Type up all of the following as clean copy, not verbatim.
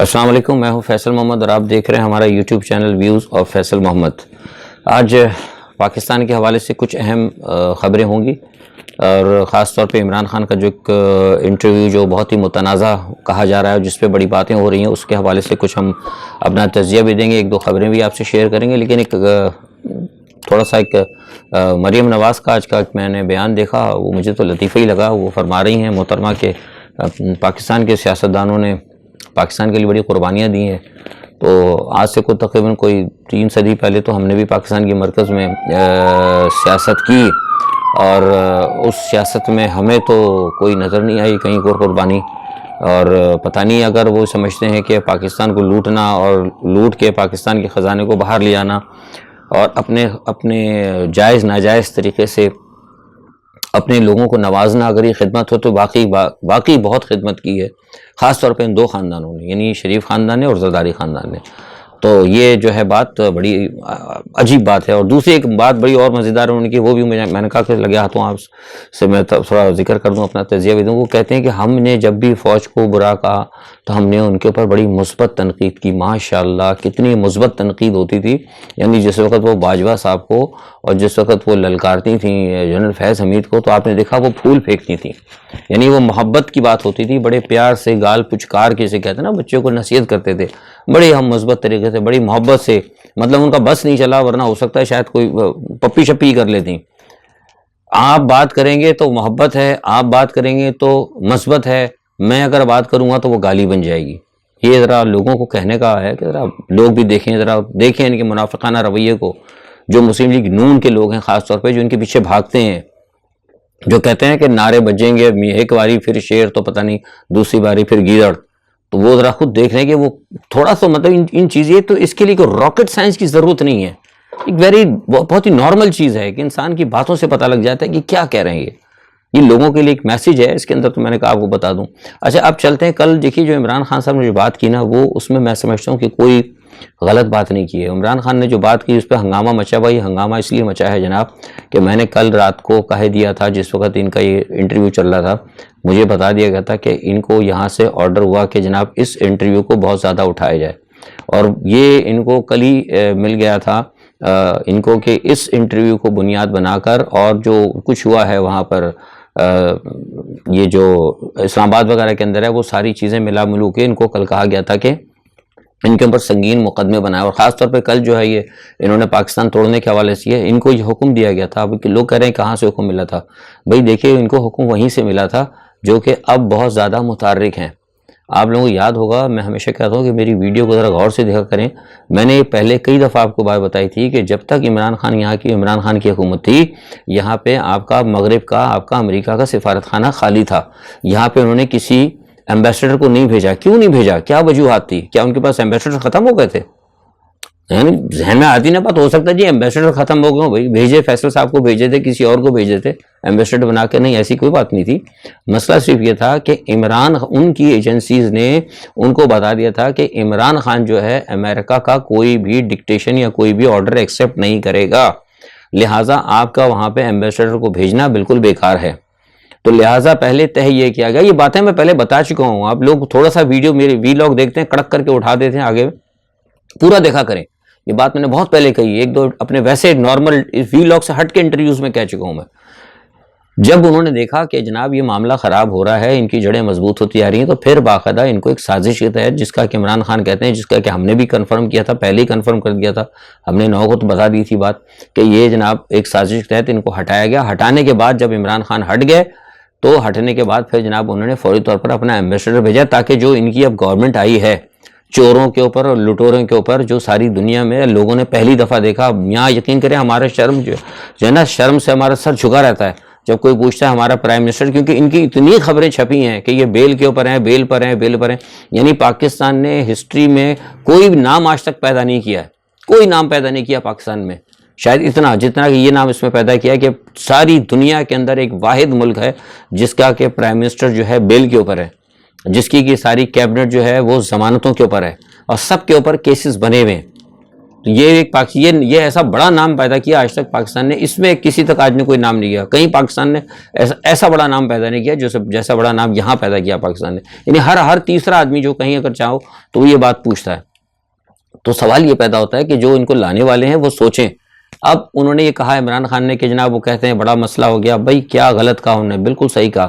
السلام علیکم، میں ہوں فیصل محمد اور آپ دیکھ رہے ہیں ہمارا YouTube channel views of Faisal Muhammad. آج پاکستان کے حوالے سے کچھ اہم خبریں ہوں گی اور خاص طور پہ عمران خان کا جو ایک انٹرویو جو بہت ہی متنازع کہا جا رہا ہے جس پہ بڑی باتیں ہو رہی ہیں، اس کے حوالے سے کچھ ہم اپنا تجزیہ بھی دیں گے، ایک دو خبریں بھی آپ سے شیئر کریں گے۔ لیکن ایک تھوڑا سا ایک مریم نواز کا آج کا میں نے بیان دیکھا، وہ مجھے تو لطیفہ ہی لگا۔ وہ فرما رہی ہیں محترمہ کہ پاکستان کے سیاستدانوں نے پاکستان کے لیے بڑی قربانیاں دی ہیں، تو آج سے تقریباً کوئی 3 صدی پہلے تو ہم نے بھی پاکستان کے مرکز میں سیاست کی، اور اس سیاست میں ہمیں تو کوئی نظر نہیں آئی کہیں کوئی قربانی، اور پتہ نہیں اگر وہ سمجھتے ہیں کہ پاکستان کو لوٹنا اور لوٹ کے پاکستان کے خزانے کو باہر لے آنا اور اپنے جائز ناجائز طریقے سے اپنے لوگوں کو نوازنا اگر یہ خدمت ہو تو واقعی بہت خدمت کی ہے، خاص طور پہ ان دو خاندانوں نے، یعنی شریف خاندان نے اور زرداری خاندان نے۔ تو یہ جو ہے بات بڑی عجیب بات ہے۔ اور دوسری ایک بات بڑی اور مزیدار انہوں نے کی، وہ بھی میں نے کہا کہ لگے ہاتھوں آپ سے میں تھوڑا ذکر کر دوں، اپنا تجزیہ بھی دوں۔ وہ کہتے ہیں کہ ہم نے جب بھی فوج کو برا کہا تو ہم نے ان کے اوپر بڑی مثبت تنقید کی، ماشاءاللہ کتنی مثبت تنقید ہوتی تھی۔ یعنی جس وقت وہ باجوہ صاحب کو اور جس وقت وہ للکارتی تھیں جنرل فیض حمید کو، تو آپ نے دیکھا وہ پھول پھینکتی تھیں، یعنی وہ محبت کی بات ہوتی تھی، بڑے پیار سے گال پچکار کے سے کہتے ہیں نا، بچوں کو نصیحت کرتے تھے بڑے ہم مثبت طریقے سے، بڑی محبت سے، مطلب ان کا بس نہیں چلا، ورنہ ہو سکتا ہے شاید کوئی پپی شپی کر لیتی۔ آپ بات کریں گے تو محبت ہے، آپ بات کریں گے تو مثبت ہے، میں اگر بات کروں گا تو وہ گالی بن جائے گی۔ یہ ذرا لوگوں کو کہنے کا ہے کہ ذرا لوگ بھی دیکھیں، ذرا دیکھیں ان کے منافقانہ رویے کو، جو مسلم لیگ نون کے لوگ ہیں خاص طور پہ، جو ان کے پیچھے بھاگتے ہیں، جو کہتے ہیں کہ نعرے بجیں گے ایک باری پھر شیر تو پتہ نہیں دوسری باری پھر گیدڑ، تو وہ ذرا خود دیکھ رہے ہیں کہ وہ تھوڑا سا مطلب ان چیزیں، تو اس کے لیے کوئی راکٹ سائنس کی ضرورت نہیں ہے، ایک بہت ہی نارمل چیز ہے کہ انسان کی باتوں سے پتہ لگ جاتا ہے کہ کیا کہہ رہے ہیں یہ لوگوں کے لیے ایک میسیج ہے اس کے اندر، تو میں نے کہا آپ کو بتا دوں۔ اچھا اب چلتے ہیں، کل دیکھیے جو عمران خان صاحب نے جو بات کی نا، وہ اس میں سمجھتا ہوں کہ کوئی غلط بات نہیں کی ہے۔ عمران خان نے جو بات کی اس پہ ہنگامہ مچا ہوا، یہ ہنگامہ اس لیے مچا ہے جناب کہ میں نے کل رات کو کہہ دیا تھا، جس وقت ان کا یہ انٹرویو چل رہا تھا، مجھے بتا دیا گیا تھا کہ ان کو یہاں سے آرڈر ہوا کہ جناب اس انٹرویو کو بہت زیادہ اٹھایا جائے، اور یہ ان کو کل ہی مل گیا تھا ان کو کہ اس انٹرویو کو بنیاد بنا کر، اور جو کچھ ہوا ہے وہاں پر یہ جو اسلام آباد وغیرہ کے اندر ہے، وہ ساری چیزیں ملا ملو کے ان کو کل کہا گیا تھا کہ ان کے اوپر سنگین مقدمے بنائے، اور خاص طور پہ کل جو ہے یہ انہوں نے پاکستان توڑنے کے حوالے سے ان کو یہ حکم دیا گیا تھا۔ اب لوگ کہہ رہے ہیں کہاں سے حکم ملا تھا، بھئی دیکھیں ان کو حکم وہیں سے ملا تھا جو کہ اب بہت زیادہ متحرک ہیں۔ آپ لوگوں کو یاد ہوگا، میں ہمیشہ کہتا ہوں کہ میری ویڈیو کو ذرا غور سے دیکھا کریں، میں نے پہلے کئی دفعہ آپ کو بات بتائی تھی کہ جب تک عمران خان کی حکومت تھی، یہاں پہ آپ کا مغرب کا، آپ کا امریکہ کا سفارت خانہ خالی تھا، یہاں پہ انہوں نے کسی ایمبیسڈر کو نہیں بھیجا۔ کیوں نہیں بھیجا؟ کیا وجوہات تھی؟ کیا ان کے پاس ایمبیسڈر ختم ہو گئے تھے؟ یعنی ذہن میں آتی نا بات، ہو سکتا ہے جی ایمبیسڈر ختم ہو گئے ہوں، بھائی بھیجے فیصل صاحب کو بھیجے تھے، کسی اور کو بھیجے تھے ایمبیسڈر بنا کے، نہیں ایسی کوئی بات نہیں تھی۔ مسئلہ صرف یہ تھا کہ ان کی ایجنسیز نے ان کو بتا دیا تھا کہ عمران خان جو ہے امریکہ کا کوئی بھی ڈکٹیشن یا کوئی بھی آرڈر ایکسیپٹ نہیں کرے گا، لہٰذا آپ کا وہاں پہ ایمبیسڈر کو بھیجنا بالکل بیکار ہے۔ تو لہٰذا پہلے طے یہ کیا گیا، یہ باتیں میں پہلے بتا چکا ہوں، آپ لوگ تھوڑا سا ویڈیو میرے ویلاگ دیکھتے ہیں کڑک کر کے اٹھا دیتے ہیں، آگے پورا دیکھا کریں، یہ بات میں نے بہت پہلے کہی، ایک دو اپنے ویسے نارمل ویلاگ سے ہٹ کے انٹرویوز میں کہہ چکا ہوں میں۔ جب انہوں نے دیکھا کہ جناب یہ معاملہ خراب ہو رہا ہے، ان کی جڑیں مضبوط ہوتی آ رہی ہیں، تو پھر باقاعدہ ان کو ایک سازش کے تحت، جس کا کہ عمران خان کہتے ہیں، جس کا کہ ہم نے بھی کنفرم کیا تھا، پہلے ہی کنفرم کر دیا تھا، ہم نے 9 کو تو بتا دی تھی بات کہ یہ جناب ایک سازش کے تحت ان کو ہٹایا گیا۔ ہٹانے کے بعد جب عمران خان ہٹ گئے، تو ہٹنے کے بعد پھر جناب انہوں نے فوری طور پر اپنا ایمبیسڈر بھیجا، تاکہ جو ان کی اب گورنمنٹ آئی ہے چوروں کے اوپر اور لٹوروں کے اوپر، جو ساری دنیا میں لوگوں نے پہلی دفعہ دیکھا، یہاں یقین کریں ہمارا شرم جو ہے نا، شرم سے ہمارا سر جھکا رہتا ہے جب کوئی پوچھتا ہے ہمارا پرائم منسٹر، کیونکہ ان کی اتنی خبریں چھپی ہیں کہ یہ بیل کے اوپر ہیں، بیل پر ہیں، بیل پر ہیں، یعنی پاکستان نے ہسٹری میں کوئی نام آج تک پیدا نہیں کیا ہے، کوئی نام پیدا نہیں کیا پاکستان میں، شاید اتنا جتنا کہ یہ نام اس میں پیدا کیا کہ ساری دنیا کے اندر ایک واحد ملک ہے جس کا کہ پرائم منسٹر جو ہے بیل کے اوپر ہے، جس کی کہ ساری کیبنٹ جو ہے وہ ضمانتوں کے اوپر ہے، اور سب کے اوپر کیسز بنے ہوئے ہیں۔ تو یہ ایک یہ ایسا بڑا نام پیدا کیا آج تک پاکستان نے، اس میں کسی تک آج نے کوئی نام نہیں کیا، کہیں پاکستان نے ایسا بڑا نام پیدا نہیں کیا جیسا بڑا نام یہاں پیدا کیا پاکستان نے. یعنی ہر تیسرا آدمی جو کہیں اگر چاہو تو وہ یہ بات پوچھتا ہے. تو سوال یہ پیدا ہوتا ہے کہ جو ان کو لانے والے ہیں وہ سوچیں. اب انہوں نے یہ کہا عمران خان نے کہ جناب وہ کہتے ہیں بڑا مسئلہ ہو گیا. بھائی کیا غلط کہا انہوں نے؟ بالکل صحیح کہا.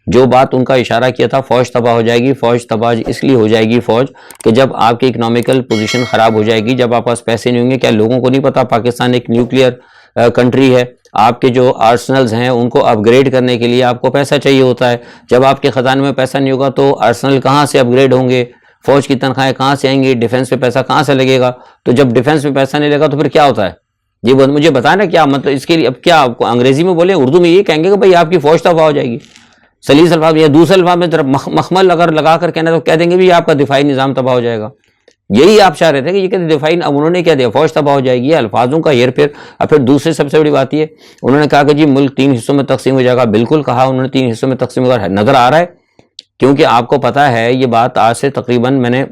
جو بات ان کا اشارہ کیا تھا فوج تباہ ہو جائے گی، فوج تباہ اس لیے ہو جائے گی فوج کہ جب آپ کی اکنامیکل پوزیشن خراب ہو جائے گی، جب آپ پاس پیسے نہیں ہوں گے. کیا لوگوں کو نہیں پتا پاکستان ایک نیوکلیئر کنٹری ہے؟ آپ کے جو آرسنلز ہیں ان کو اپ گریڈ کرنے کے لیے آپ کو پیسہ چاہیے ہوتا ہے. جب آپ کے خزانے میں پیسہ نہیں ہوگا تو آرسنل کہاں سے اپ گریڈ ہوں گے؟ فوج کی تنخواہیں کہاں سے آئیں گی؟ ڈیفنس پہ پیسہ کہاں سے لگے گا؟ تو جب ڈیفنس میں پیسہ نہیں لگا تو پھر کیا ہوتا ہے؟ جی مجھے بتائیں نا کیا مطلب اس کے لیے. اب کیا آپ کو انگریزی میں بولیں، اردو میں یہ کہیں گے کہ بھائی آپ کی فوج تباہ ہو جائے گی. سلیس الفاظ یا دوسرے الفاظ میں ذرا مخمل اگر لگا کر کہنا تو کہہ دیں گے بھی آپ کا دفاعی نظام تباہ ہو جائے گا. یہی آپ چاہ رہے تھے کہ یہ کہتے دفاعی، اب انہوں نے کیا دیا؟ فوج تباہ ہو جائے گی. الفاظوں کا ہیر پھیر. اب پھر دوسری سب سے بڑی بات یہ انہوں نے کہا کہ جی ملک 3 حصوں میں تقسیم ہو جائے گا. بالکل کہا انہوں نے 3 حصوں میں تقسیم ہو. نظر آ رہا ہے کیونکہ آپ کو پتا ہے یہ بات آج سے تقریباً میں نے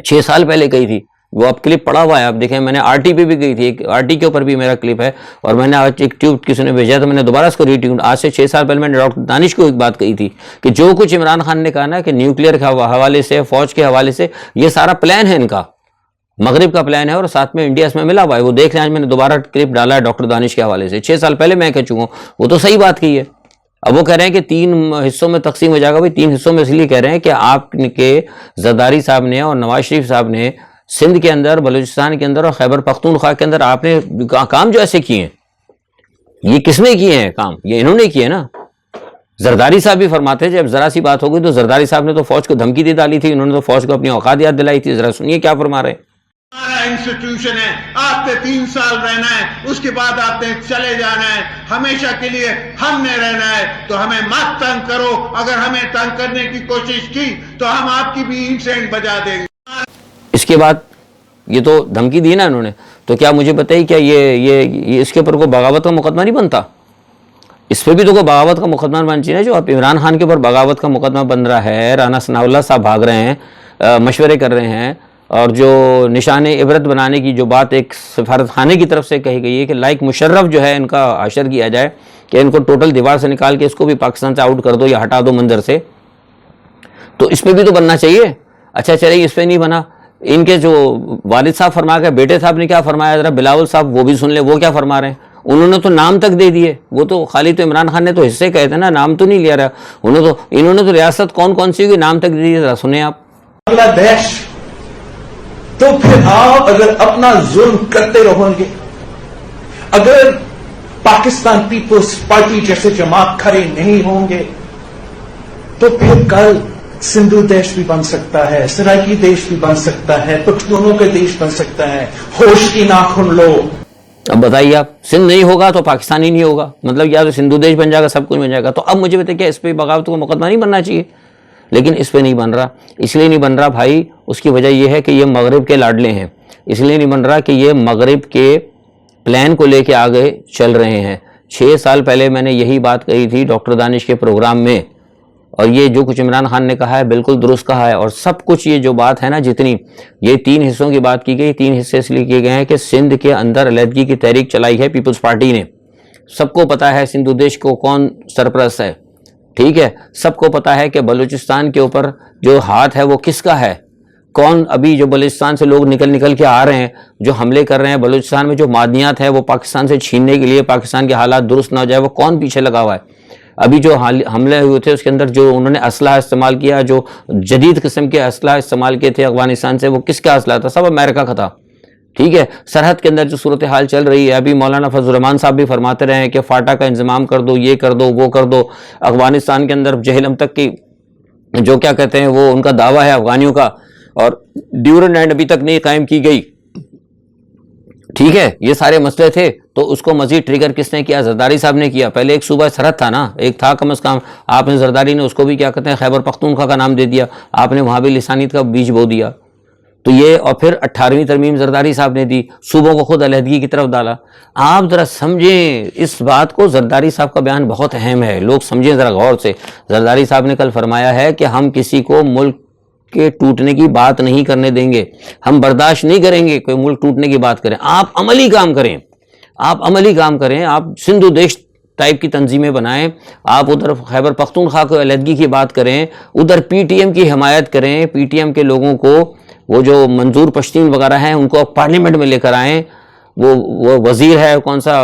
6 سال پہلے کہی تھی. وہ اب کلپ پڑا ہوا ہے، آپ دیکھیں میں نے آر ٹی پہ بھی گئی تھی، ایک آر ٹی کے اوپر بھی میرا کلپ ہے، اور میں نے آج ایک ٹیوب کسی نے بھیجا تو میں نے دوبارہ اس کو ریٹیوب. آج سے 6 سال پہلے میں نے ڈاکٹر دانش کو ایک بات کہی تھی کہ جو کچھ عمران خان نے کہا نا کہ نیوکلیئر کے حوالے سے، فوج کے حوالے سے، یہ سارا پلان ہے ان کا، مغرب کا پلان ہے، اور ساتھ میں انڈیا اس میں ملا ہوا ہے. وہ دیکھ رہے ہیں، آج میں نے دوبارہ کلپ ڈالا ہے ڈاکٹر دانش کے حوالے سے. 6 سال پہلے میں کہہ چکا ہوں، وہ تو صحیح بات کی ہے. اب وہ کہہ رہے ہیں کہ 3 حصوں میں تقسیم ہو جائے گا. بھائی 3 حصوں میں اس لیے کہہ رہے ہیں کہ آپ کے زرداری صاحب نے اور نواز شریف صاحب نے سندھ کے اندر، بلوچستان کے اندر اور خیبر پختونخوا کے اندر آپ نے کام جو ایسے کیے ہیں، یہ کس نے کیے ہیں کام؟ یہ انہوں نے کیے نا. زرداری صاحب بھی فرماتے ہیں جب ذرا سی بات ہو گئی تو زرداری صاحب نے تو فوج کو دھمکی دے ڈالی تھی، انہوں نے تو فوج کو اپنی اوقات یاد دلائی تھی. ذرا سنیے کیا فرما رہے ہیں. ہمارا انسٹیٹیوشن ہے، آپ نے 3 سال رہنا ہے، اس کے بعد آپ نے چلے جانا ہے، ہمیشہ کے لیے ہم نے رہنا ہے. تو ہمیں مت تنگ کرو. اگر ہمیں تنگ کرنے کی کوشش کی تو ہم آپ کی بھی انسینٹ بجا دیں گے. اس کے بعد یہ تو دھمکی دی نا انہوں نے. تو کیا مجھے بتائیے کیا یہ اس کے اوپر کوئی بغاوت کا مقدمہ نہیں بنتا؟ اس پہ بھی تو کوئی بغاوت کا مقدمہ بننا چاہیے. جو اب عمران خان کے اوپر بغاوت کا مقدمہ بن رہا ہے، رانا ثناء اللہ صاحب بھاگ رہے ہیں، مشورے کر رہے ہیں، اور جو نشان عبرت بنانے کی جو بات ایک سفارت خانے کی طرف سے کہی گئی ہے کہ لائک مشرف جو ہے ان کا حشر کیا جائے، کہ ان کو ٹوٹل دیوار سے نکال کے اس کو بھی پاکستان سے آؤٹ کر دو یا ہٹا دو منظر سے. تو اس پہ بھی تو بننا چاہیے. اچھا چلیے اس پہ نہیں بنا. ان کے جو والد صاحب فرما گئے، بیٹے صاحب نے کیا فرمایا ذرا بلاول صاحب وہ بھی سن لے، وہ کیا فرما رہے ہیں. انہوں نے تو نام تک دے دیے. وہ تو خالی تو عمران خان نے تو حصے کہے تھے نا، نام تو نہیں لیا رہا. انہوں نے تو ریاست کون کون سی ہوگی نام تک دے دیے. ذرا سنیں آپ. بنگلہ دیش تو پھر آپ اگر اپنا ظلم کرتے رہو گے، اگر پاکستان پیپلز پارٹی جیسے جماعت کھڑے نہیں ہوں گے تو پھر کل سندھو دیش بھی بن سکتا ہے، سرائکی دیش بھی بن سکتا ہے، پختونوں کا دیش بن سکتا ہے. ہوش کی ناخن لو. اب بتائیے آپ، سندھ نہیں ہوگا تو پاکستان ہی نہیں ہوگا، مطلب یا تو سندھو دیش بن جائے گا، سب کچھ بن جائے گا. تو اب مجھے بتائیے کہ اس پہ بغاوت کا مقدمہ نہیں بننا چاہیے؟ لیکن اس پہ نہیں بن رہا. اس لیے نہیں بن رہا بھائی، اس کی وجہ یہ ہے کہ یہ مغرب کے لاڈلے ہیں. اس لیے نہیں بن رہا کہ یہ مغرب کے پلان کو لے کے آگے چل رہے ہیں. 6 سال پہلے میں نے یہی بات کہی تھی ڈاکٹر دانش کے پروگرام میں، اور یہ جو کچھ عمران خان نے کہا ہے بالکل درست کہا ہے. اور سب کچھ یہ جو بات ہے نا، جتنی یہ 3 حصوں کی بات کی گئی، 3 حصے اس لیے کیے گئے ہیں کہ سندھ کے اندر علیحدگی کی تحریک چلائی ہے پیپلز پارٹی نے. سب کو پتا ہے سندھو دیش کو کون سرپرست ہے، ٹھیک ہے. سب کو پتا ہے کہ بلوچستان کے اوپر جو ہاتھ ہے وہ کس کا ہے، کون. ابھی جو بلوچستان سے لوگ نکل کے آ رہے ہیں، جو حملے کر رہے ہیں بلوچستان میں، جو معدنیات ہے وہ پاکستان سے چھیننے کے لیے، پاکستان کے حالات درست نہ ہو جائے، وہ کون پیچھے لگا ہوا ہے. ابھی جو حملے ہوئے تھے اس کے اندر جو انہوں نے اسلحہ استعمال کیا، جو جدید قسم کے اسلحہ استعمال کیے تھے افغانستان سے، وہ کس کا اسلحہ تھا؟ سب امریکہ کا تھا. ٹھیک ہے. سرحد کے اندر جو صورتحال چل رہی ہے، ابھی مولانا فضل الرحمان صاحب بھی فرماتے رہے ہیں کہ فاٹا کا انضمام کر دو، یہ کر دو، وہ کر دو. افغانستان کے اندر جہلم تک کی جو کیا کہتے ہیں وہ ان کا دعویٰ ہے افغانیوں کا، اور ڈیورنڈ لینڈ ابھی تک نہیں قائم کی گئی. ٹھیک ہے. یہ سارے مسئلے تھے. تو اس کو مزید ٹریگر کس نے کیا؟ زرداری صاحب نے کیا. پہلے ایک صوبہ سرحد تھا نا، ایک تھا کم از کم. آپ نے زرداری نے اس کو بھی کیا کہتے ہیں خیبر پختونخوا کا نام دے دیا. آپ نے وہاں بھی لسانیت کا بیج بو دیا. تو یہ، اور پھر 18ویں ترمیم زرداری صاحب نے دی، صوبوں کو خود علیحدگی کی طرف ڈالا. آپ ذرا سمجھیں اس بات کو. زرداری صاحب کا بیان بہت اہم ہے، لوگ سمجھیں ذرا غور سے. زرداری صاحب نے کل فرمایا ہے کہ ہم کسی کو ملک کے ٹوٹنے کی بات نہیں کرنے دیں گے. ہم برداشت نہیں کریں گے کوئی ملک ٹوٹنے کی بات کریں. آپ عملی کام کریں, آپ عملی کام کریں. آپ سندھ دیش ٹائپ کی تنظیمیں بنائیں. آپ ادھر خیبر پختونخوا کو علیحدگی کی بات کریں, ادھر پی ٹی ایم کی حمایت کریں. پی ٹی ایم کے لوگوں کو, وہ جو منظور پشتین وغیرہ ہیں, ان کو پارلیمنٹ میں لے کر آئیں. وہ وزیر ہے کون سا,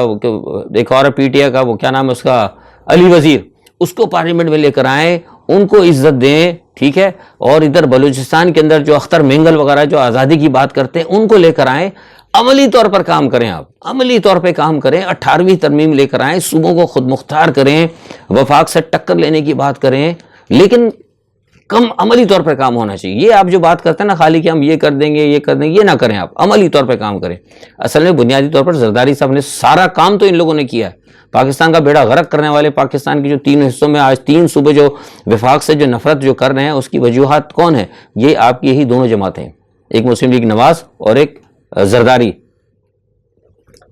ایک اور پی ٹی اے کا, وہ کیا نام ہے اس کا, علی وزیر, اس کو پارلیمنٹ میں لے کر آئیں, ان کو عزت دیں. ٹھیک ہے. اور ادھر بلوچستان کے اندر جو اختر مینگل وغیرہ جو آزادی کی بات کرتے ہیں, ان کو لے کر آئیں. عملی طور پر کام کریں. آپ عملی طور پہ کام کریں. 18ویں ترمیم لے کر آئیں, صوبوں کو خود مختار کریں, وفاق سے ٹکر لینے کی بات کریں, لیکن کم عملی طور پر کام ہونا چاہیے. یہ آپ جو بات کرتے ہیں نا خالی کہ ہم یہ کر دیں گے, یہ کر دیں گے, یہ نہ کریں. آپ عملی طور پہ کام کریں. اصل میں بنیادی طور پر زرداری صاحب نے سارا کام تو ان لوگوں نے کیا ہے. پاکستان کا بیڑا غرق کرنے والے, پاکستان کی جو 3 حصوں میں آج 3 صوبے جو وفاق سے جو نفرت جو کر رہے ہیں, اس کی وجوہات کون ہیں؟ یہ آپ کی یہی دونوں جماعتیں, ایک مسلم لیگ نواز اور ایک زرداری.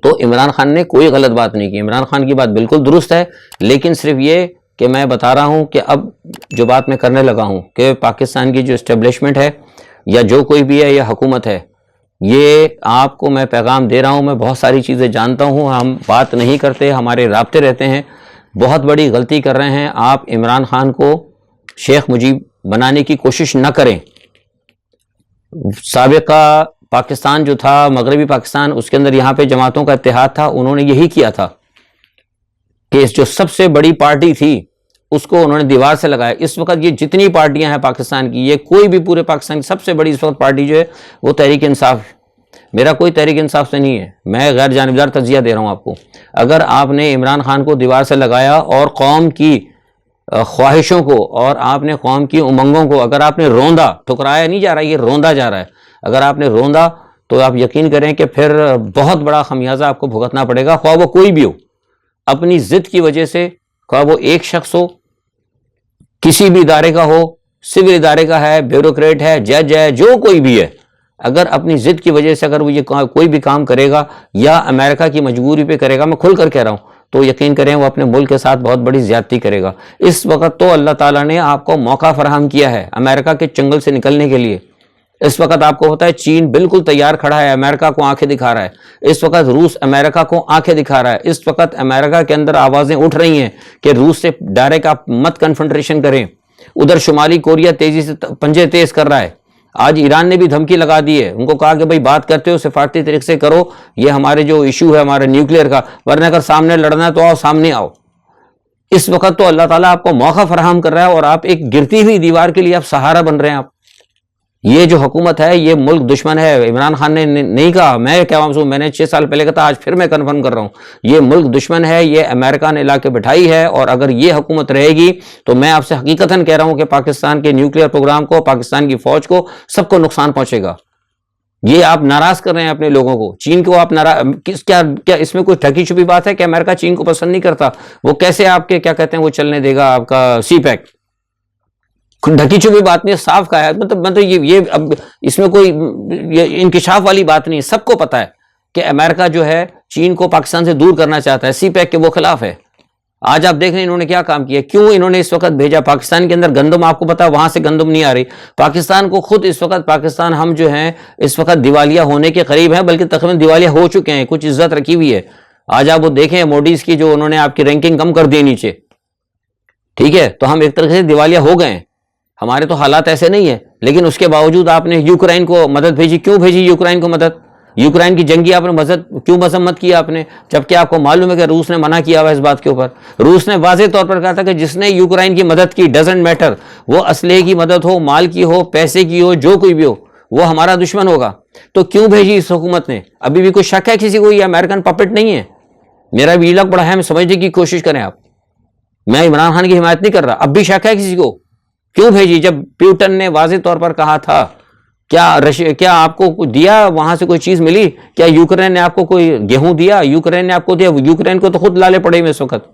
تو عمران خان نے کوئی غلط بات نہیں کی. عمران خان کی بات بالکل درست ہے, لیکن صرف یہ کہ میں بتا رہا ہوں کہ اب جو بات میں کرنے لگا ہوں کہ پاکستان کی جو اسٹیبلشمنٹ ہے یا جو کوئی بھی ہے یا حکومت ہے, یہ آپ کو میں پیغام دے رہا ہوں. میں بہت ساری چیزیں جانتا ہوں, ہم بات نہیں کرتے, ہمارے رابطے رہتے ہیں. بہت بڑی غلطی کر رہے ہیں آپ. عمران خان کو شیخ مجیب بنانے کی کوشش نہ کریں. سابقہ پاکستان جو تھا, مغربی پاکستان, اس کے اندر یہاں پہ جماعتوں کا اتحاد تھا. انہوں نے یہی کیا تھا کہ جو سب سے بڑی پارٹی تھی اس کو انہوں نے دیوار سے لگایا. اس وقت یہ جتنی پارٹیاں ہیں پاکستان کی, یہ کوئی بھی پورے پاکستان کی سب سے بڑی اس وقت پارٹی جو ہے وہ تحریک انصاف ہے. میرا کوئی تحریک انصاف سے نہیں ہے, میں غیر جانبدار تجزیہ دے رہا ہوں آپ کو. اگر آپ نے عمران خان کو دیوار سے لگایا اور قوم کی خواہشوں کو اور آپ نے قوم کی امنگوں کو اگر آپ نے روندا, ٹھکرایا نہیں جا رہا, یہ روندا جا رہا ہے, اگر آپ نے روندا تو آپ یقین کریں کہ پھر بہت بڑا خمیازہ آپ کو بھگتنا پڑے گا, خواہ وہ کوئی بھی ہو. اپنی ضد کی وجہ سے, خواہ وہ ایک شخص ہو, کسی بھی ادارے کا ہو, سول ادارے کا ہے, بیوروکریٹ ہے, جج ہے, جو کوئی بھی ہے, اگر اپنی ضد کی وجہ سے اگر وہ یہ کوئی بھی کام کرے گا یا امریکہ کی مجبوری پہ کرے گا, میں کھل کر کہہ رہا ہوں, تو یقین کریں وہ اپنے ملک کے ساتھ بہت بڑی زیادتی کرے گا. اس وقت تو اللہ تعالیٰ نے آپ کو موقع فراہم کیا ہے امریکہ کے چنگل سے نکلنے کے لیے. اس وقت آپ کو ہوتا ہے چین بالکل تیار کھڑا ہے, امریکہ کو آنکھیں دکھا رہا ہے. اس وقت روس امریکہ کو آنکھیں دکھا رہا ہے. اس وقت امریکہ کے اندر آوازیں اٹھ رہی ہیں کہ روس سے ڈائریکٹ آپ مت کنفرنٹریشن کریں. ادھر شمالی کوریا تیزی سے پنجے تیز کر رہا ہے. آج ایران نے بھی دھمکی لگا دی ہے, ان کو کہا کہ بھائی بات کرتے ہو سفارتی طریقے سے کرو, یہ ہمارے جو ایشو ہے ہمارے نیوکلیئر کا, ورنہ اگر سامنے لڑنا ہے تو آؤ, سامنے آؤ. اس وقت تو اللہ تعالیٰ آپ کو موقع فراہم کر رہا ہے اور آپ ایک گرتی ہوئی دیوار کے لیے آپ سہارا بن رہے ہیں. آپ یہ جو حکومت ہے یہ ملک دشمن ہے. عمران خان نے نہیں کہا, میں کیا ہوں, میں نے 6 سال پہلے کہا تھا, آج پھر میں کنفرم کر رہا ہوں, یہ ملک دشمن ہے, یہ امریکہ نے لا کے بٹھائی ہے. اور اگر یہ حکومت رہے گی تو میں آپ سے حقیقتاً کہہ رہا ہوں کہ پاکستان کے نیوکلیئر پروگرام کو, پاکستان کی فوج کو, سب کو نقصان پہنچے گا. یہ آپ ناراض کر رہے ہیں اپنے لوگوں کو. چین کو آپ ناراض, کیا اس میں کوئی ٹھگی چھپی بات ہے کہ امریکہ چین کو پسند نہیں کرتا؟ وہ کیسے آپ کے کیا کہتے ہیں وہ چلنے دے گا آپ کا سی پیک؟ ڈھکی چھپی بات نہیں, صاف کہا ہے. مطلب یہ اب اس میں کوئی انکشاف والی بات نہیں. سب کو پتا ہے کہ امریکہ جو ہے چین کو پاکستان سے دور کرنا چاہتا ہے, سی پیک کے وہ خلاف ہے. آج آپ دیکھ رہے ہیں انہوں نے کیا کام کیا, کیوں انہوں نے اس وقت بھیجا پاکستان کے اندر گندم, آپ کو پتا وہاں سے گندم نہیں آ رہی پاکستان کو. خود اس وقت پاکستان ہم جو ہیں اس وقت دیوالیہ ہونے کے قریب ہیں, بلکہ تقریباً دیوالیہ ہو چکے ہیں. کچھ عزت رکھی ہوئی ہے. آج آپ وہ دیکھیں موڈیز کی جو انہوں نے آپ کی رینکنگ کم کر دی نیچے, ٹھیک ہے, تو ہم ایک طرح سے دیوالیہ ہو گئے ہیں. ہمارے تو حالات ایسے نہیں ہیں, لیکن اس کے باوجود آپ نے یوکرائن کو مدد بھیجی. کیوں بھیجی یوکرائن کو مدد؟ یوکرائن کی جنگی آپ نے کیوں مذمت کیا آپ نے, جبکہ آپ کو معلوم ہے کہ روس نے منع کیا ہوا اس بات کے اوپر. روس نے واضح طور پر کہا تھا کہ جس نے یوکرائن کی مدد کی, ڈزنٹ میٹر, وہ اسلحے کی مدد ہو, مال کی ہو, پیسے کی ہو, جو کوئی بھی ہو, وہ ہمارا دشمن ہوگا. تو کیوں بھیجی اس حکومت نے؟ ابھی بھی کوئی شک ہے کسی کو یہ امریکن پپٹ نہیں ہے؟ میرا بھی علاق بڑا ہے, میں سمجھنے کی کوشش کریں آپ. میں عمران خان کی حمایت نہیں کر رہا. اب بھی شک ہے کسی کو؟ کیوں بھیجی جب پیوٹن نے واضح طور پر کہا تھا؟ کیا آپ کو دیا وہاں سے کوئی چیز ملی؟ کیا یوکرین نے آپ کو کوئی گیہوں دیا؟ یوکرین نے آپ کو دیا؟ یوکرین کو تو خود لالے پڑے میں اس وقت.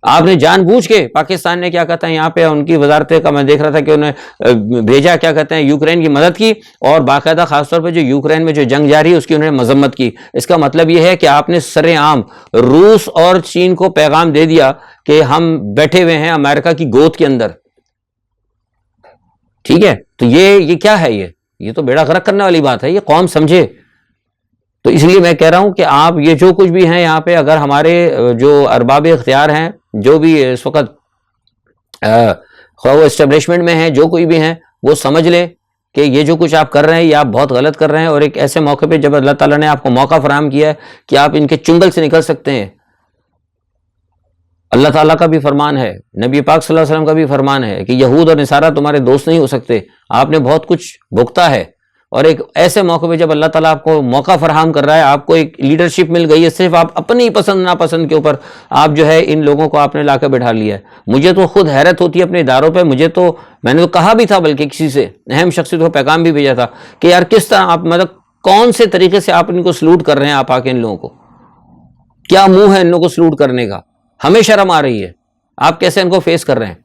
آپ نے جان بوجھ کے, پاکستان نے کیا کہتا ہے یہاں پہ ان کی وزارت کا میں دیکھ رہا تھا کہ انہیں بھیجا, کیا کہتے ہیں, یوکرین کی مدد کی, اور باقاعدہ خاص طور پہ جو یوکرین میں جو جنگ جاری ہے اس کی انہوں نے مذمت کی. اس کا مطلب یہ ہے کہ آپ نے سر عام روس اور چین کو پیغام دے دیا کہ ہم بیٹھے ہوئے ہیں امریکہ کی گود کے اندر. ٹھیک ہے، تو یہ کیا ہے، یہ تو بیڑا غرق کرنے والی بات ہے، یہ قوم سمجھے. تو اس لیے میں کہہ رہا ہوں کہ آپ یہ جو کچھ بھی ہیں یہاں پہ، اگر ہمارے جو ارباب اختیار ہیں، جو بھی اس وقت وہ اسٹیبلشمنٹ میں ہیں، جو کوئی بھی ہیں، وہ سمجھ لیں کہ یہ جو کچھ آپ کر رہے ہیں یہ آپ بہت غلط کر رہے ہیں. اور ایک ایسے موقع پہ جب اللہ تعالیٰ نے آپ کو موقع فراہم کیا ہے کہ آپ ان کے چنگل سے نکل سکتے ہیں. اللہ تعالیٰ کا بھی فرمان ہے، نبی پاک صلی اللہ علیہ وسلم کا بھی فرمان ہے کہ یہود اور نصارہ تمہارے دوست نہیں ہو سکتے. آپ نے بہت کچھ بھگتا ہے، اور ایک ایسے موقع پہ جب اللہ تعالیٰ آپ کو موقع فراہم کر رہا ہے، آپ کو ایک لیڈرشپ مل گئی ہے، صرف آپ اپنی پسند ناپسند کے اوپر آپ جو ہے ان لوگوں کو آپ نے لا کے بٹھا لیا ہے. مجھے تو خود حیرت ہوتی ہے اپنے اداروں پہ. میں نے تو کہا بھی تھا، بلکہ کسی سے اہم شخصیت کو پیغام بھی بھیجا تھا کہ یار کس طرح آپ، مطلب کون سے طریقے سے آپ ان کو سلوٹ کر رہے ہیں. آپ آ کے ان لوگوں کو کیا منہ ہے ان لوگوں کو سلوٹ کرنے کا؟ ہمیں شرم آ رہی ہے. آپ کیسے ان کو فیس کر رہے ہیں؟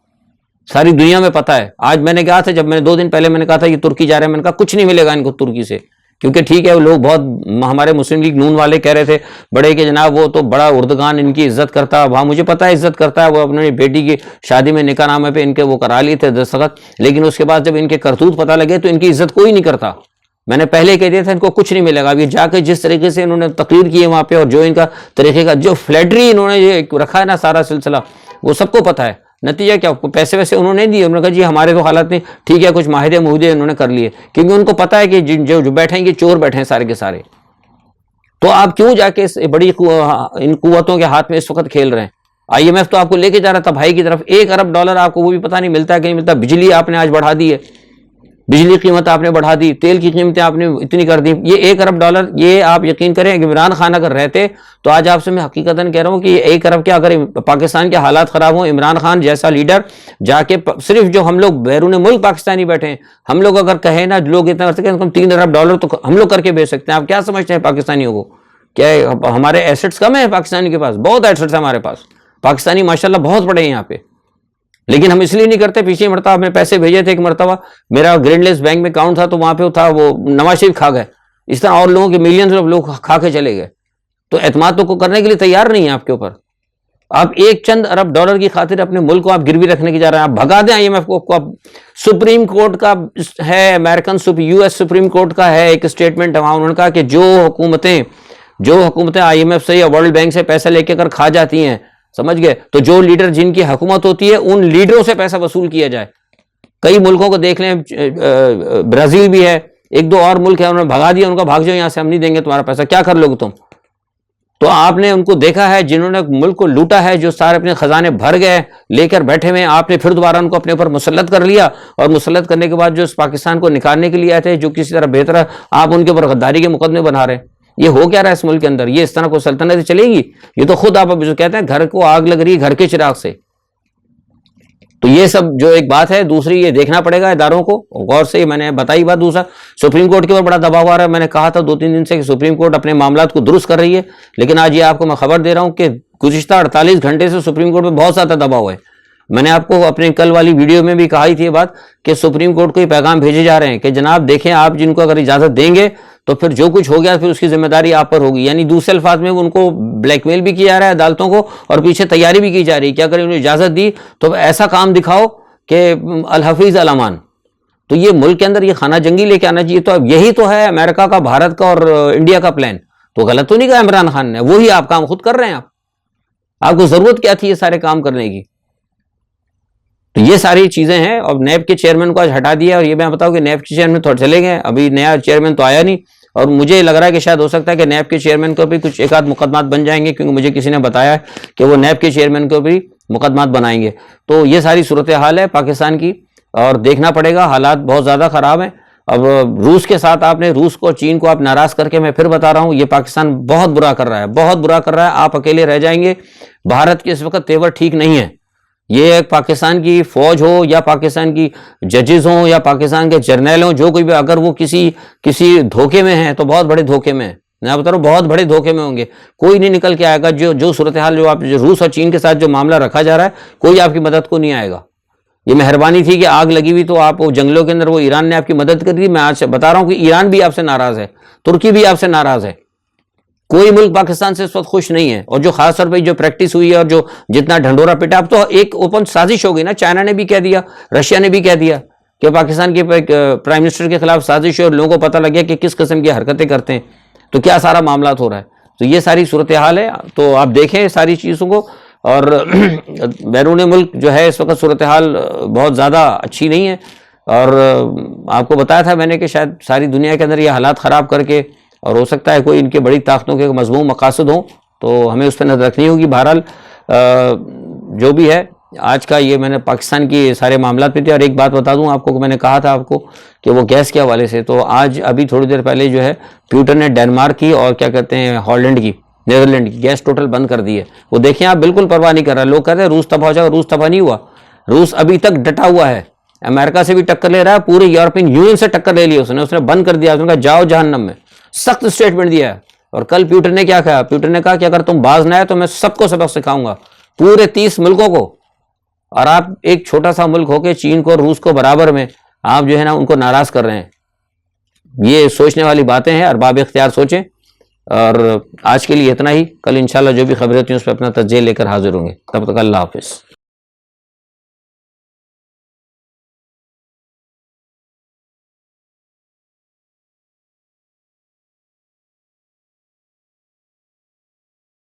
ساری دنیا میں پتہ ہے. آج میں نے کہا تھا، جب میں نے 2 دن پہلے میں نے کہا تھا یہ ترکی جا رہے ہیں، میں نے کہا کچھ نہیں ملے گا ان کو ترکی سے، کیونکہ ٹھیک ہے وہ لوگ بہت، ہمارے مسلم لیگ نون والے کہہ رہے تھے بڑے کہ جناب وہ تو بڑا اردگان ان کی عزت کرتا ہے. وہاں مجھے پتہ ہے عزت کرتا ہے، وہ اپنی بیٹی کی شادی میں نکاح نامے پہ ان کے وہ کرا لیے تھے دستخط، لیکن اس کے بعد جب ان کے کرتوت پتہ لگے تو ان کی عزت کوئی نہیں کرتا. میں نے پہلے کہہ دیا تھا ان کو کچھ نہیں ملے گا. اب یہ جا کے جس طریقے سے انہوں نے تقریر کی ہے وہاں پہ، اور جو ان کا طریقے کا جو فلیٹری انہوں نے یہ رکھا ہے نا سارا سلسلہ، وہ سب کو پتہ ہے. نتیجہ کیا؟ پیسے ویسے انہوں نے دیے، انہوں نے کہا جی ہمارے تو حالات نہیں ٹھیک ہے، کچھ معاہدے معاہدے انہوں نے کر لیے، کیونکہ ان کو پتہ ہے کہ جو بیٹھیں گے چور بیٹھے ہیں سارے کے سارے. تو آپ کیوں جا کے اس بڑی ان قوتوں کے ہاتھ میں اس وقت کھیل رہے ہیں؟ IMF تو آپ کو لے کے جا رہا تھا بھائی کی طرف. $1 ارب آپ کو وہ بھی پتہ نہیں ملتا ہے کہ نہیں ملتا. بجلی آپ نے آج بڑھا دی ہے، بجلی قیمت آپ نے بڑھا دی، تیل کی قیمتیں آپ نے اتنی کر دی. یہ $1 ارب، یہ آپ یقین کریں کہ عمران خان اگر رہتے تو آج آپ سے میں حقیقتاً کہہ رہا ہوں کہ یہ 1 ارب کے اگر پاکستان کے حالات خراب ہوں، عمران خان جیسا لیڈر جا کے صرف جو ہم لوگ بیرون ملک پاکستانی بیٹھے ہیں، ہم لوگ اگر کہیں نا لوگ اتنا کر سکتے ہیں $3 ارب تو ہم لوگ کر کے بیچ سکتے ہیں. آپ کیا سمجھتے ہیں پاکستانیوں کو؟ کیا ہمارے ایسٹس کم ہیں پاکستانی کے پاس؟ بہت ایسٹس ہیں ہمارے پاس. پاکستانی ماشاءاللہ بہت بڑے ہیں یہاں پہ، لیکن ہم اس لیے نہیں کرتے. پچھلی مرتبہ ہم نے پیسے بھیجے تھے، ایک مرتبہ میرا گرینڈ لیس بینک میں اکاؤنٹ تھا تو وہاں پہ تھا وہ نواز شریف کھا گئے. اس طرح اور لوگوں کے ملینز لوگ کھا کے چلے گئے. تو اعتماد تو کو کرنے کے لیے تیار نہیں ہے آپ کے اوپر. آپ ایک چند ارب ڈالر کی خاطر اپنے ملک کو آپ گروی رکھنے کی جا رہے ہیں. آپ بھگا دیں IMF کو. آپ سپریم کورٹ کا ہے، امریکن US سپریم کورٹ کا ہے ایک اسٹیٹمنٹ، وہاں انہوں نے کہا کہ جو حکومتیں IMF سے یا ورلڈ بینک سے پیسہ لے کے اگر کھا جاتی ہیں، سمجھ گئے، تو جو لیڈر جن کی حکومت ہوتی ہے ان لیڈروں سے پیسہ وصول کیا جائے. کئی ملکوں کو دیکھ لیں، برازیل بھی ہے، 1-2 اور ملک ہے، انہوں نے بھگا دیا، ان کا بھاگ جاؤ یہاں سے، ہم نہیں دیں گے تمہارا پیسہ. کیا کر لوگے تم؟ تو آپ نے ان کو دیکھا ہے جنہوں نے ملک کو لوٹا ہے، جو سارے اپنے خزانے بھر گئے لے کر بیٹھے ہوئے، آپ نے پھر دوبارہ ان کو اپنے اوپر مسلط کر لیا. اور مسلط کرنے کے بعد جو اس پاکستان کو نکالنے کے لیے آئے تھے، جو کسی طرح بہتر ہے، آپ ان کے اوپر غداری کے مقدمے بنا رہے ہیں. یہ ہو کیا رہا ہے اس ملک کے اندر؟ یہ اس طرح کوئی سلطنت چلے گی؟ یہ تو خود آپ اب جو کہتے ہیں گھر کو آگ لگ رہی ہے گھر کے چراغ سے. تو یہ سب جو ایک بات ہے. دوسری یہ دیکھنا پڑے گا اداروں کو غور سے، میں نے بتائی بات. دوسرا سپریم کورٹ کے اوپر بڑا دباؤ آ رہا ہے. میں نے کہا تھا 2-3 دن سے کہ سپریم کورٹ اپنے معاملات کو درست کر رہی ہے، لیکن آج یہ آپ کو میں خبر دے رہا ہوں کہ گزشتہ 48 گھنٹے سے سپریم کورٹ پہ بہت زیادہ دباؤ ہے. میں نے آپ کو اپنے کل والی ویڈیو میں بھی کہا ہی تھی یہ بات کہ سپریم کورٹ کو یہ پیغام بھیجے جا رہے ہیں کہ جناب دیکھیں، آپ جن کو اگر اجازت دیں گے تو پھر جو کچھ ہو گیا پھر اس کی ذمہ داری آپ پر ہوگی. یعنی دوسرے الفاظ میں ان کو بلیک میل بھی کیا جا رہا ہے عدالتوں کو، اور پیچھے تیاری بھی کی جا رہی ہے کہ اگر انہوں نے اجازت دی تو ایسا کام دکھاؤ کہ الحفیظ الامان. تو یہ ملک کے اندر یہ خانہ جنگی لے کے آنا چاہیے. تو اب یہی تو ہے امریکہ کا، بھارت کا اور انڈیا کا پلان. تو غلط تو نہیں کہا عمران خان نے، وہی آپ کام خود کر رہے ہیں. آپ کو ضرورت کیا تھی یہ سارے کام کرنے کی؟ تو یہ ساری چیزیں ہیں. اور نیب کے چیئرمین کو آج ہٹا دیا، اور یہ میں بتاؤں کہ نیب کے چیئرمین تھوڑے چلے گئے، ابھی نیا چیئرمین تو آیا نہیں. اور مجھے لگ رہا ہے کہ شاید ہو سکتا ہے کہ نیب کے چیئرمین کو بھی کچھ 1-8 مقدمات بن جائیں گے، کیونکہ مجھے کسی نے بتایا ہے کہ وہ نیب کے چیئرمین کو بھی مقدمات بنائیں گے. تو یہ ساری صورتحال ہے پاکستان کی، اور دیکھنا پڑے گا. حالات بہت زیادہ خراب ہیں. اب روس کے ساتھ آپ نے روس کو، چین کو آپ ناراض کر کے، میں پھر بتا رہا ہوں یہ پاکستان بہت برا کر رہا ہے، بہت برا کر رہا ہے. آپ اکیلے رہ جائیں گے. بھارت کے اس وقت تیور ٹھیک نہیں ہے. یہ پاکستان کی فوج ہو یا پاکستان کی ججز ہوں یا پاکستان کے جرنیل ہوں، جو کوئی بھی، اگر وہ کسی دھوکے میں ہیں تو بہت بڑے دھوکے میں ہیں. میں بتا رہا ہوں بہت بڑے دھوکے میں ہوں گے. کوئی نہیں نکل کے آئے گا. جو صورتحال جو روس اور چین کے ساتھ جو معاملہ رکھا جا رہا ہے، کوئی آپ کی مدد کو نہیں آئے گا. یہ مہربانی تھی کہ آگ لگی ہوئی تو آپ جنگلوں کے اندر وہ ایران نے آپ کی مدد کر دی. میں آج بتا رہا ہوں کہ ایران بھی آپ سے ناراض ہے، ترکی بھی آپ سے ناراض ہے. کوئی ملک پاکستان سے اس وقت خوش نہیں ہے. اور جو خاص طور پہ جو پریکٹس ہوئی ہے اور جو جتنا ڈھنڈورا پٹا، اب تو ایک اوپن سازش ہو گئی نا. چائنا نے بھی کہہ دیا، رشیا نے بھی کہہ دیا کہ پاکستان کے پرائم منسٹر کے خلاف سازش ہے اور لوگوں کو پتہ لگ گیا کہ کس قسم کی حرکتیں کرتے ہیں تو کیا سارا معاملات ہو رہا ہے. تو یہ ساری صورتحال ہے. تو آپ دیکھیں ساری چیزوں کو. اور بیرون ملک جو ہے اس وقت صورتحال بہت زیادہ اچھی نہیں ہے. اور آپ کو بتایا تھا میں نے کہ شاید ساری دنیا کے اندر یہ حالات خراب کر کے، اور ہو سکتا ہے کوئی ان کے بڑی طاقتوں کے مذموم مقاصد ہوں، تو ہمیں اس پہ نظر رکھنی ہوگی. بہرحال جو بھی ہے آج کا یہ میں نے پاکستان کی سارے معاملات پہ تھے. اور ایک بات بتا دوں آپ کو کہ میں نے کہا تھا آپ کو کہ وہ گیس کے حوالے سے، تو آج ابھی تھوڑی دیر پہلے جو ہے پیوٹن نے ڈینمارک کی اور کیا کہتے ہیں ہالینڈ کی، نیدرلینڈ کی گیس ٹوٹل بند کر دی ہے. وہ دیکھیں آپ بالکل پرواہ نہیں کر رہا. لوگ کہتے ہیں روس تباہ ہو جائے گا، روس تباہ نہیں ہوا. روس ابھی تک ڈٹا ہوا ہے، امریکہ سے بھی ٹکر لے رہا ہے، پورے یورپین یونین سے ٹکر لے لی اس نے بند کر دیا. اس نے کہا جاؤ جہنم میں، سخت اسٹیٹمنٹ دیا ہے. اور کل پیوٹن نے کیا کہا؟ پیوٹن نے کہا کہ اگر تم باز نہ آئے تو میں سب کو سبق سکھاؤں گا، پورے 30 ملکوں کو. اور آپ ایک چھوٹا سا ملک ہو کے چین کو روس کو برابر میں آپ جو ہے نا ان کو ناراض کر رہے ہیں. یہ سوچنے والی باتیں ہیں. ارباب اختیار سوچیں. اور آج کے لیے اتنا ہی. کل انشاءاللہ جو بھی خبریں ہوتی ہیں اس پہ اپنا تجزیہ لے کر حاضر ہوں گے. تب تک اللہ حافظ.